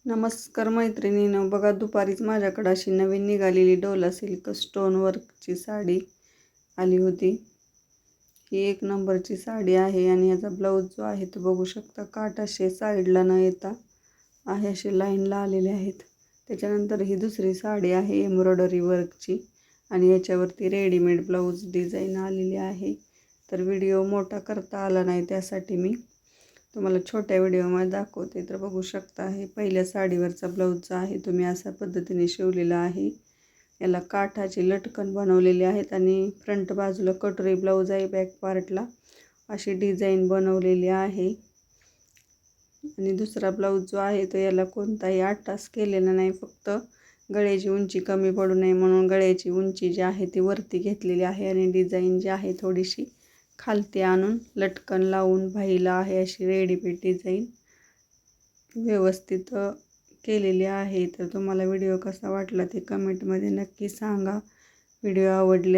नमस्कार मैत्रिणींनो, बघा दुपारीच माझ्याकडे अशी नवीन निघालेली डोला सिल्क स्टोन वर्कची साडी आली होती। ही एक नंबरची साडी आहे आणि याचा ब्लाऊज जो आहे तो बघू शकता, काठ असे साईडला न येता आहे असे लाईनला आलेले आहेत। त्याच्यानंतर ही दुसरी साडी आहे एम्ब्रॉयडरी वर्कची आणि याच्यावरती रेडीमेड ब्लाऊज डिझाईन आलेली आहे। तर व्हिडिओ मोठा करता आला नाही, त्यासाठी मी तुम्हाला छोट्या व्हिडिओमध्ये दाखवते। तर बघू शकता, हे पहिल्या साडीवरचा ब्लाऊज आहे तुम्ही अशा पद्धतीने शिवलेला आहे। याला काठाची लटकन बनवलेली आहेत आणि फ्रंट बाजूला कटोरी ब्लाऊज आहे। बॅक पार्टला अशी डिझाईन बनवलेली आहे आणि दुसरा ब्लाऊज जो आहे तो याला कोणताही आटास केलेला नाही, फक्त गळ्याची उंची कमी पडू नये म्हणून गळ्याची उंची जी आहे ती वरती घेतलेली आहे आणि डिझाईन जी आहे थोडीशी खालती आणून लटकन लावून बाहीला आहे अशी रेडीमेड डिझाईन व्यवस्थित केलेली आहे। तर तुम्हाला व्हिडिओ कसा वाटला ते कमेंटमध्ये नक्की सांगा। व्हिडिओ आवडले